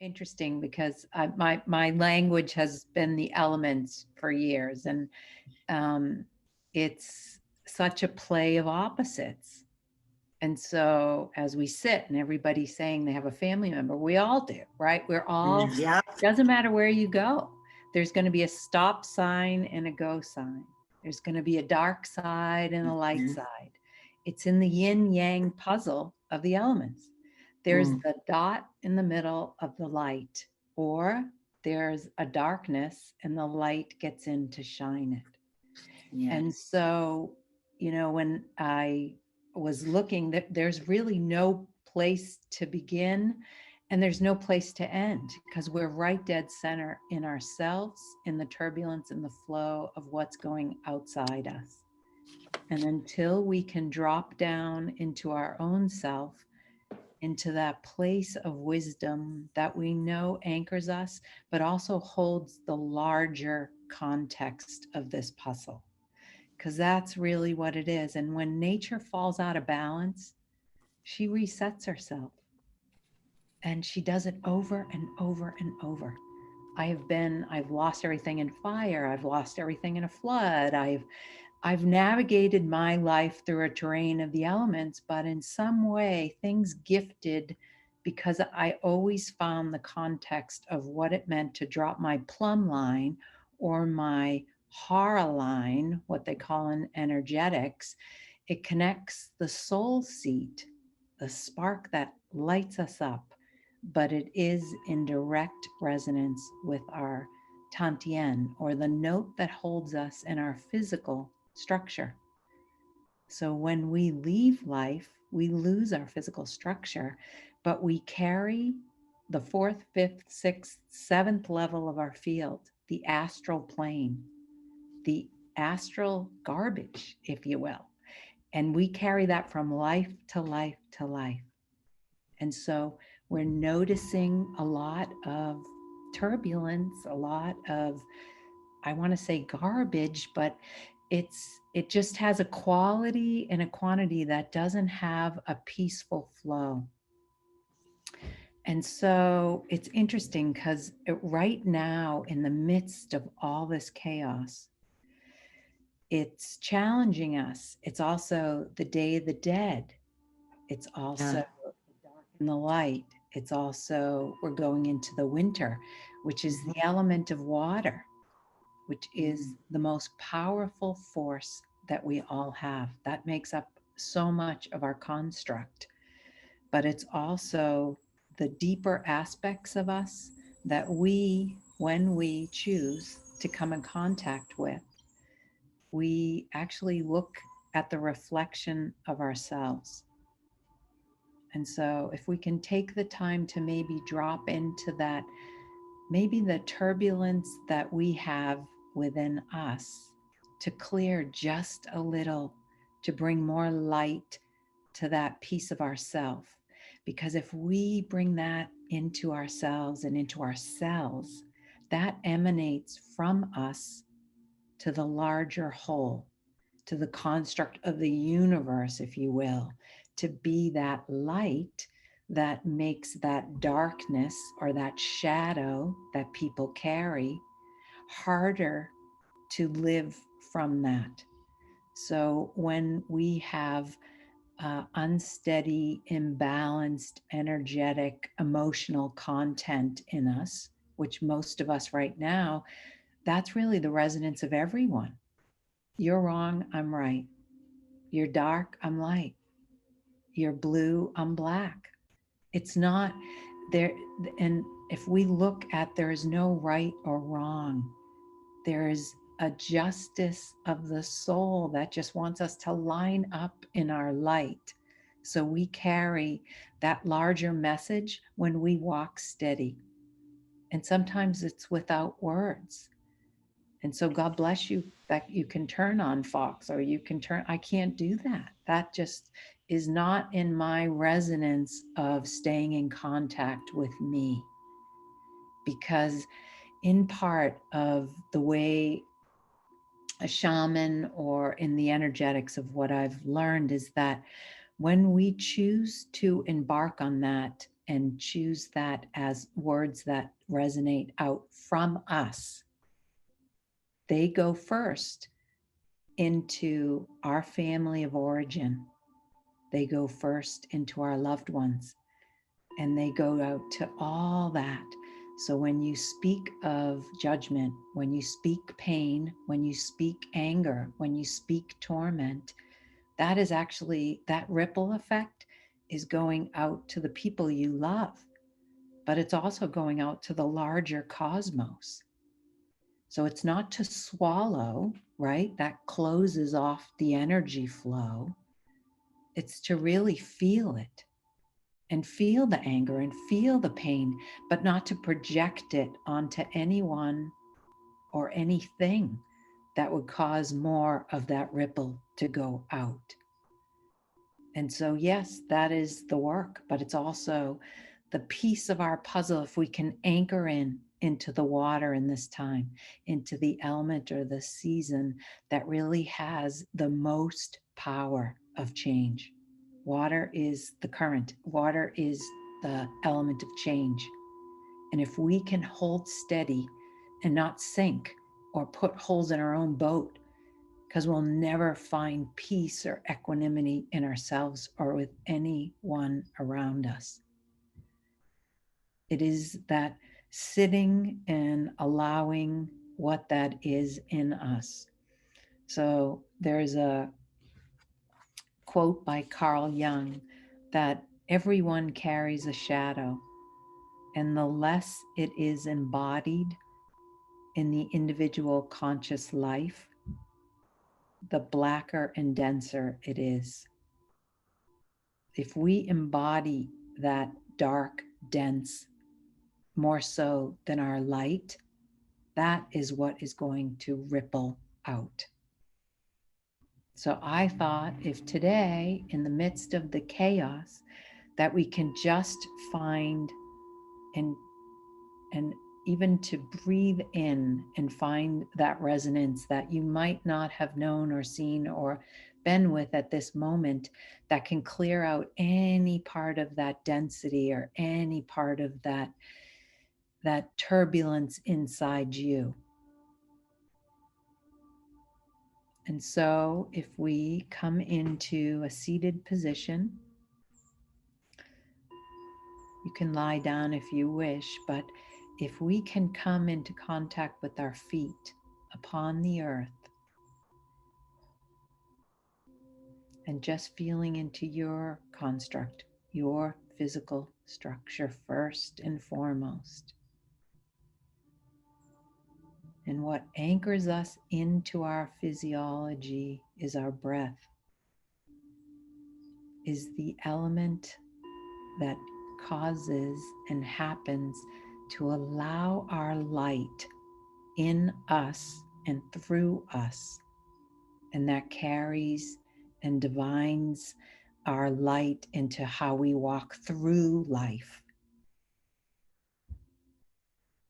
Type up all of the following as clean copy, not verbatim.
Interesting, because my language has been the elements for years, and um, it's such a play of opposites. And so as we sit and everybody's saying they have a family member, we all do, right? We're all, Yep. doesn't matter where you go. There's going to be a stop sign and a go sign. There's going to be a dark side and a light Mhm. side. It's in the yin yang puzzle of the elements. There's Mm. the dot in the middle of the light, or there's a darkness and the light gets in to shine it. And Yes. so, when I was looking, that there's really no place to begin and there's no place to end, because we're right dead center in ourselves, in the turbulence and the flow of what's going outside us. And until we can drop down into our own self, into that place of wisdom that we know anchors us, but also holds the larger context of this puzzle, because that's really what it is. And when nature falls out of balance, she resets herself, and she does it over and over and over. I've lost everything in fire. I've lost everything in a flood. I've navigated my life through a terrain of the elements, but in some way, things gifted, because I always found the context of what it meant to drop my plumb line or my hara line, what they call in energetics. It connects the soul seat, the spark that lights us up, but it is in direct resonance with our tantien, or the note that holds us in our physical structure. So when we leave life, we lose our physical structure, but we carry the fourth, fifth, sixth, seventh level of our field, the astral plane, the astral garbage, if you will. And we carry that from life to life to life. And so we're noticing a lot of turbulence, a lot of, I want to say garbage, but it just has a quality and a quantity that doesn't have a peaceful flow. And so it's interesting because right now, in the midst of all this chaos, it's challenging us. It's also the Day of the Dead. It's also Yeah. the dark and the light. It's also, we're going into the winter, which is Mhm. the element of water, which is Mm. the most powerful force that we all have. That makes up so much of our construct. But it's also the deeper aspects of us that we, when we choose to come in contact with, we actually look at the reflection of ourselves. And so, if we can take the time to maybe drop into that, maybe the turbulence that we have within us, to clear just a little, to bring more light to that piece of ourself. Because if we bring that into ourselves and into our cells, that emanates from us to the larger whole, to the construct of the universe, if you will, to be that light that makes that darkness or that shadow that people carry harder to live from that. So when we have unsteady, imbalanced, energetic, emotional content in us, which most of us right now, that's really the resonance of everyone. You're wrong, I'm right. You're dark, I'm light. You're blue, I'm black. It's not there. And if we look at, there is no right or wrong, there is a justice of the soul that just wants us to line up in our light. So we carry that larger message when we walk steady. And sometimes it's without words. And so God bless you that you can turn on Fox, or you can turn, I can't do that. That just is not in my resonance of staying in contact with me. Because in part of the way a shaman, or in the energetics of what I've learned, is that when we choose to embark on that and choose that as words that resonate out from us, they go first into our family of origin. They go first into our loved ones, and they go out to all that. So when you speak of judgment, when you speak pain, when you speak anger, when you speak torment, that is actually, that ripple effect is going out to the people you love, but it's also going out to the larger cosmos. So it's not to swallow, right? That closes off the energy flow. It's to really feel it and feel the anger and feel the pain, but not to project it onto anyone or anything that would cause more of that ripple to go out. And so, yes, that is the work, but it's also the piece of our puzzle. If we can anchor into the water in this time, into the element or the season that really has the most power of change. Water is the current, water is the element of change. And if we can hold steady and not sink or put holes in our own boat, because we'll never find peace or equanimity in ourselves or with anyone around us. It is that sitting and allowing what that is in us. So there's a quote by Carl Jung that everyone carries a shadow, and the less it is embodied in the individual conscious life, the blacker and denser it is. If we embody that dark, dense, more so than our light, that is what is going to ripple out. So I thought if today, in the midst of the chaos, that we can just find and and even to breathe in and find that resonance that you might not have known or seen or been with at this moment, that can clear out any part of that density or any part of that turbulence inside you. And so if we come into a seated position, you can lie down if you wish, but if we can come into contact with our feet upon the earth and just feeling into your construct, your physical structure first and foremost. And what anchors us into our physiology is our breath, is the element that causes and happens to allow our light in us and through us. And that carries and divines our light into how we walk through life.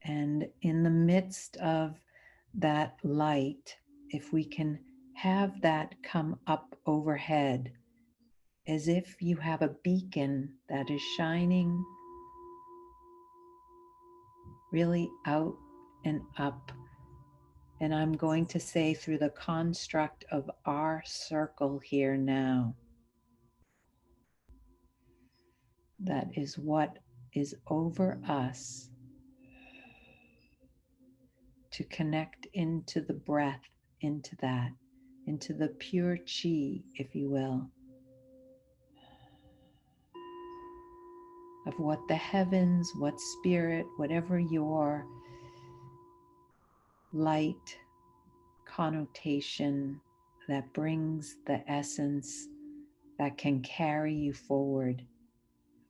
And in the midst of that light, if we can have that come up overhead, as if you have a beacon that is shining really out and up. And I'm going to say through the construct of our circle here now, that is what is over us, to connect into the breath, into that, into the pure chi, if you will, of what the heavens, what spirit, whatever your light connotation that brings the essence that can carry you forward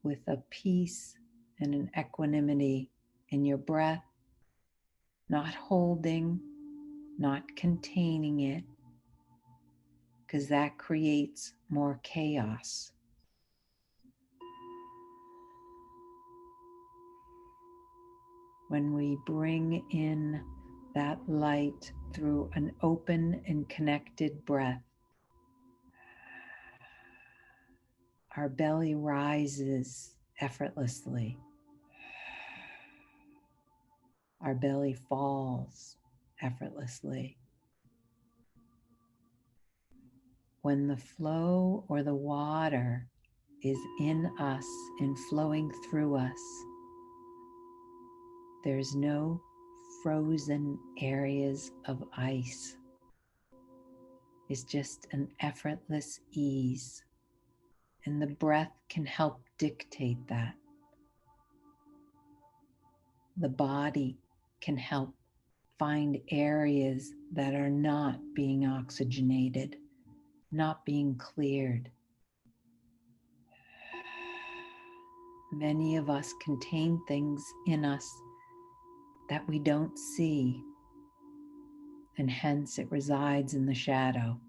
with a peace and an equanimity in your breath, not holding, not containing it, because that creates more chaos. When we bring in that light through an open and connected breath, our belly rises effortlessly. Our belly falls effortlessly. When the flow or the water is in us and flowing through us, there's no frozen areas of ice. It's just an effortless ease, and the breath can help dictate that. The body can help find areas that are not being oxygenated, not being cleared. Many of us contain things in us that we don't see, and hence it resides in the shadow.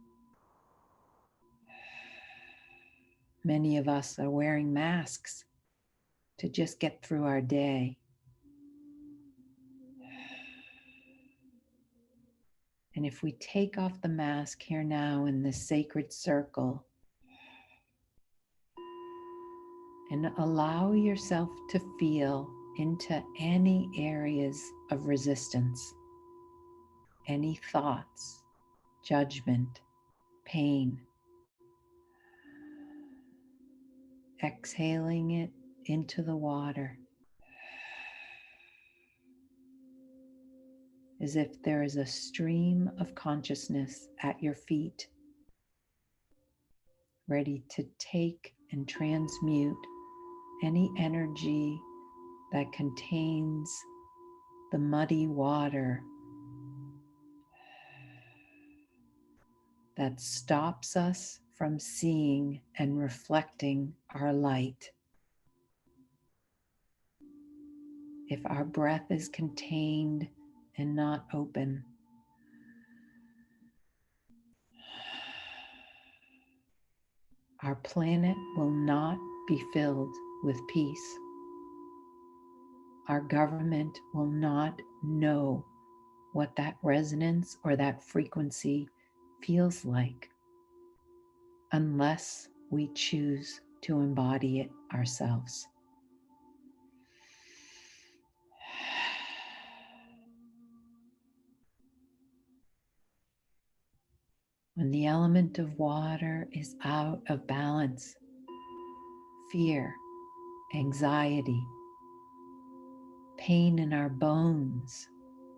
Many of us are wearing masks to just get through our day. And if we take off the mask here now in this sacred circle and allow yourself to feel into any areas of resistance, any thoughts, judgment, pain, exhaling it into the water as if there is a stream of consciousness at your feet, ready to take and transmute any energy that contains the muddy water that stops us from seeing and reflecting our light. If our breath is contained and not open, our planet will not be filled with peace. Our government will not know what that resonance or that frequency feels like unless we choose to embody it ourselves. When the element of water is out of balance, fear, anxiety, pain in our bones,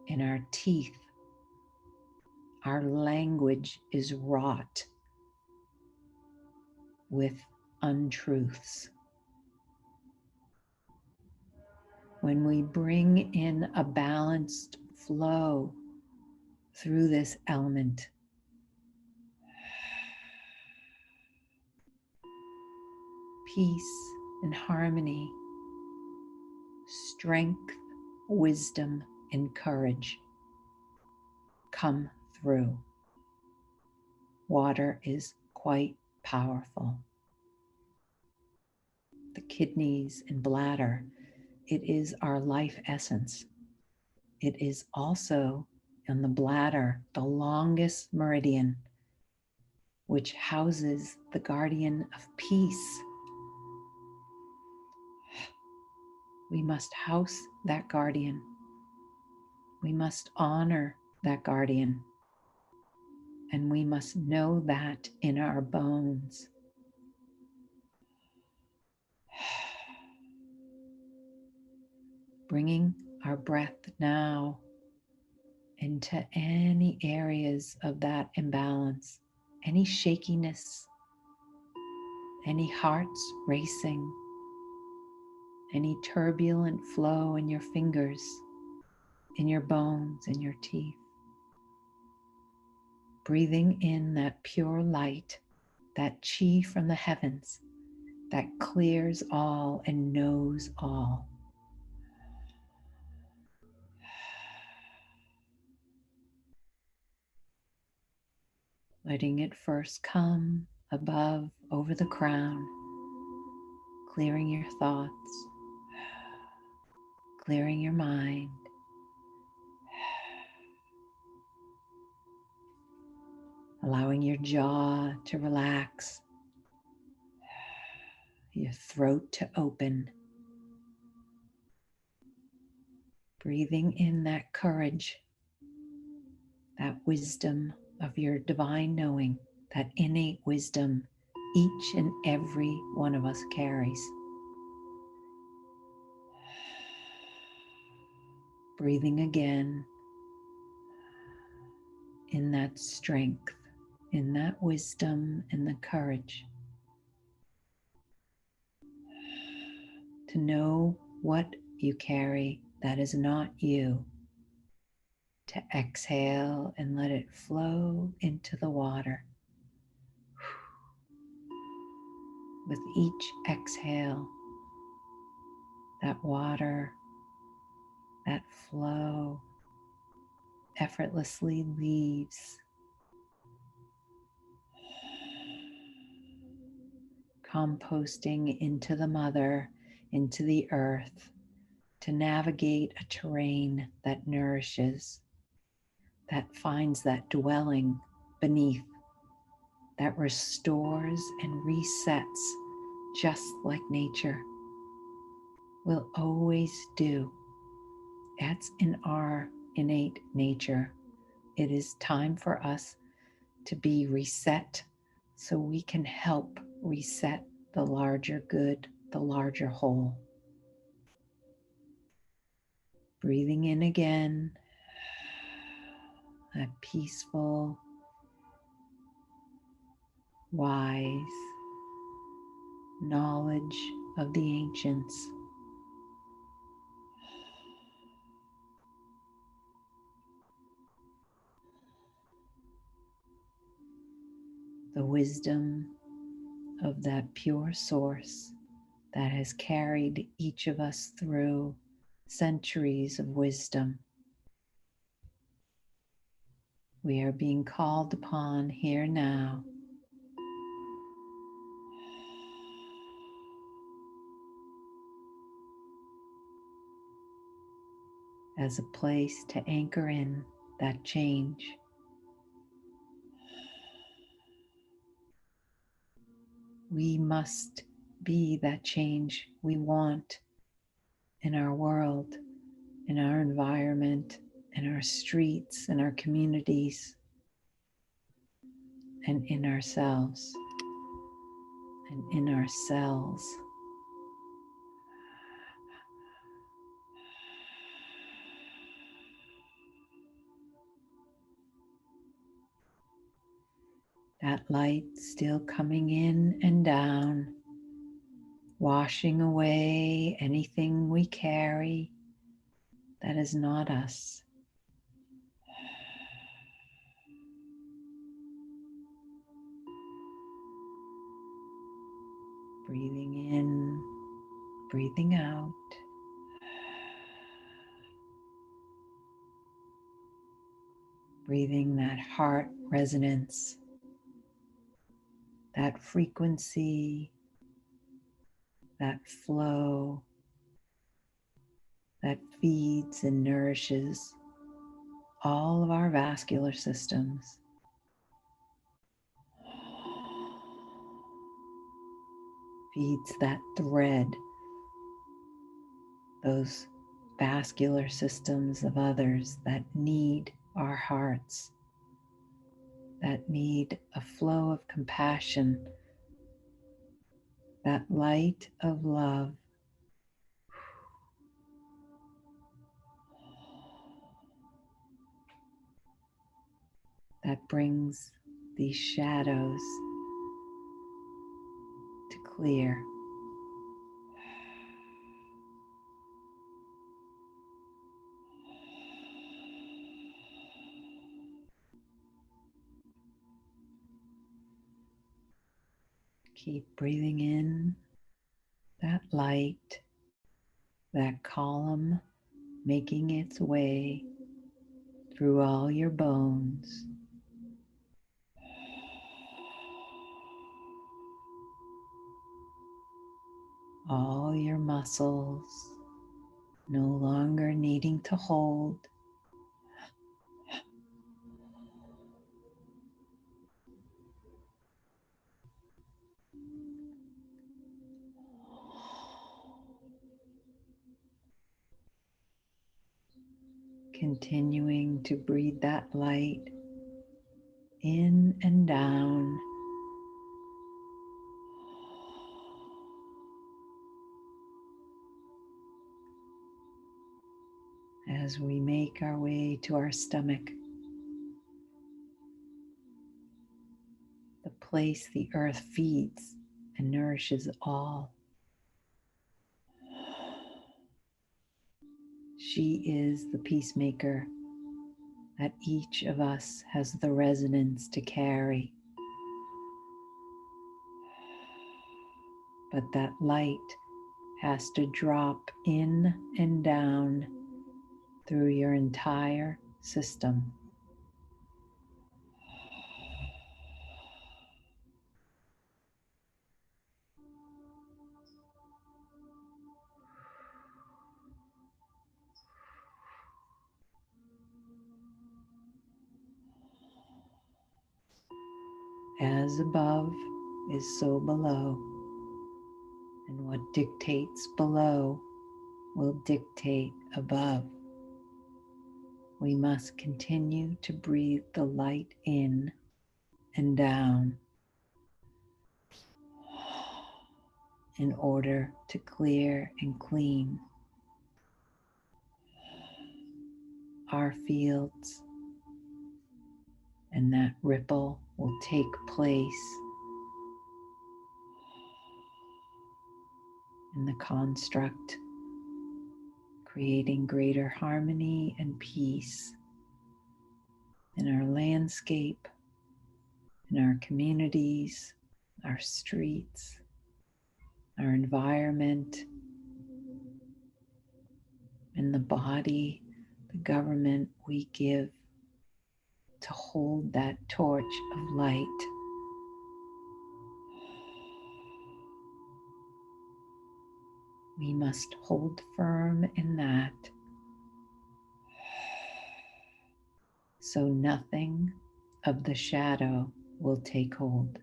in our teeth, our language is wrought with untruths. When we bring in a balanced flow through this element, peace and harmony, strength, wisdom, and courage come through. Water is quite powerful. The kidneys and bladder, it is our life essence. It is also in the bladder, the longest meridian, which houses the guardian of peace. We must house that guardian. We must honor that guardian. And we must know that in our bones. Bringing our breath now into any areas of that imbalance, any shakiness, any hearts racing, any turbulent flow in your fingers, in your bones, in your teeth. Breathing in that pure light, that chi from the heavens that clears all and knows all. Letting it first come above, over the crown, clearing your thoughts, clearing your mind. Allowing your jaw to relax, your throat to open, Breathing in that courage, that wisdom of your divine knowing, that innate wisdom each and every one of us carries. Breathing again in that strength, in that wisdom and the courage to know what you carry that is not you, to exhale and let it flow into the water. With each exhale, that water, that flow effortlessly leaves, composting into the mother, into the earth, to navigate a terrain that nourishes, that finds that dwelling beneath, that restores and resets just like nature will always do. That's in our innate nature. It is time for us to be reset so we can help reset the larger good, the larger whole. Breathing in again, that peaceful, wise knowledge of the ancients. The wisdom of that pure source that has carried each of us through centuries of wisdom. We are being called upon here now as a place to anchor in that change. We must be that change we want in our world, in our environment, in our streets, in our communities, and in ourselves, and in our cells. That light still coming in and down, washing away anything we carry that is not us. Breathing in, breathing out. Breathing that heart resonance, that frequency, that flow that feeds and nourishes all of our vascular systems. Feeds that thread, those vascular systems of others that need our hearts, that need a flow of compassion, that light of love. That brings these shadows to clear. Keep breathing in that light, that column making its way through all your bones. All your muscles no longer needing to hold. Continuing to breathe that light in and down. As we make our way to our stomach, the place the earth feeds and nourishes all. She is the peacemaker that each of us has the resonance to carry. But that light has to drop in and down through your entire system. As above is so below, and what dictates below will dictate above. We must continue to breathe the light in and down in order to clear and clean our fields, and that ripple will take place in the construct, creating greater harmony and peace in our landscape, in our communities, our streets, our environment, in the body, the government we give to hold that torch of light. We must hold firm in that so nothing of the shadow will take hold.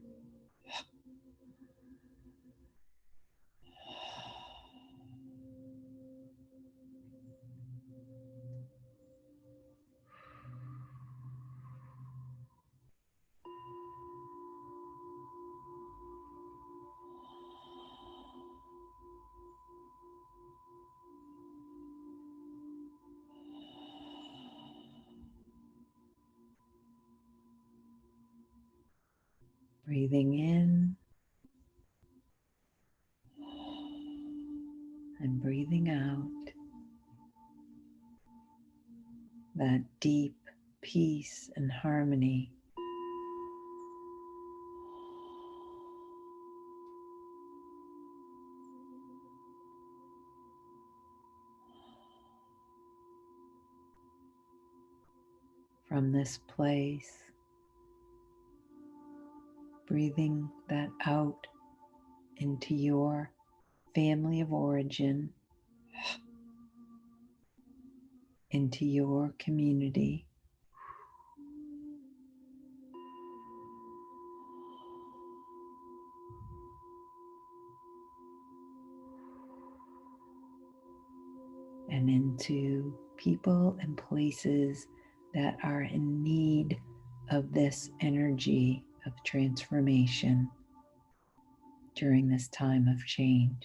Breathing in and breathing out, that deep peace and harmony. From this place, breathing that out into your family of origin, into your community, and into people and places that are in need of this energy of transformation during this time of change.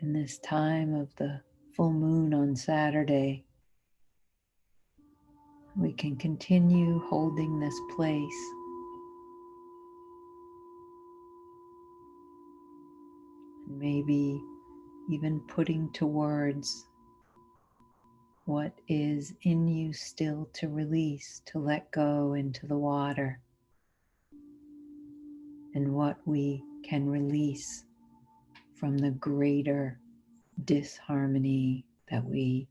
In this time of the full moon on Saturday, We can continue holding this place, and maybe even putting to words what is in you still to release, to let go into the water, and what we can release from the greater disharmony that we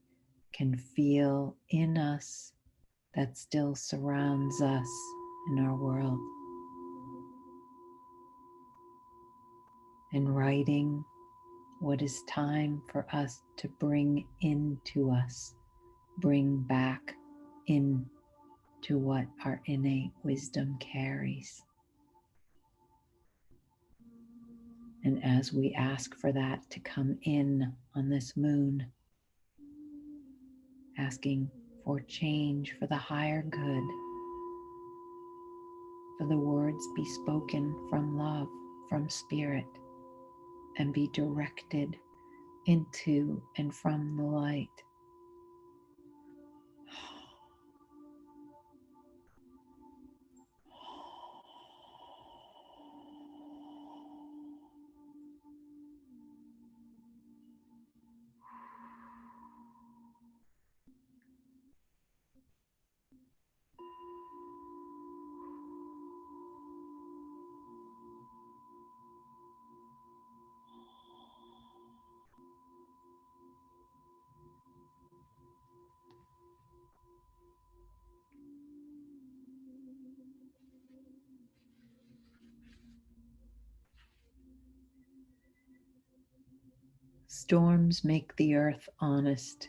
can feel in us that still surrounds us in our world. And writing what is time for us to bring into us, bring back into what our innate wisdom carries. And as we ask for that to come in on this moon, asking for change for the higher good, for the words be spoken from love, from spirit, and be directed into and from the light. Storms make the earth honest.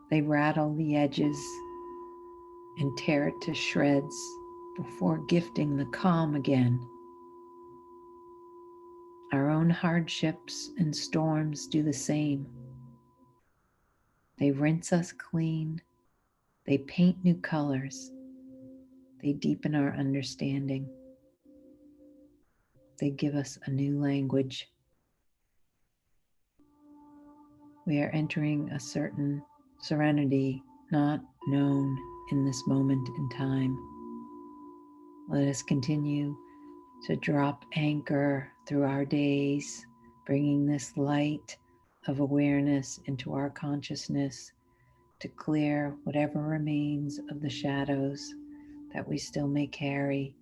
They rattle the edges and tear it to shreds before gifting the calm again. Our own hardships and storms do the same. They rinse us clean. They paint new colors. They deepen our understanding. They give us a new language. We are entering a certain serenity not known in this moment in time. Let us continue to drop anchor through our days, bringing this light of awareness into our consciousness to clear whatever remains of the shadows that we still may carry,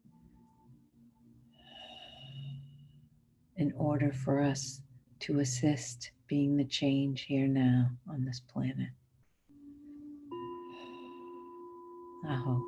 in order for us to assist being the change here now on this planet. Aho.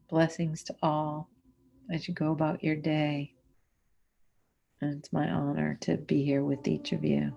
Blessings to all as you go about your day. And it's my honor to be here with each of you.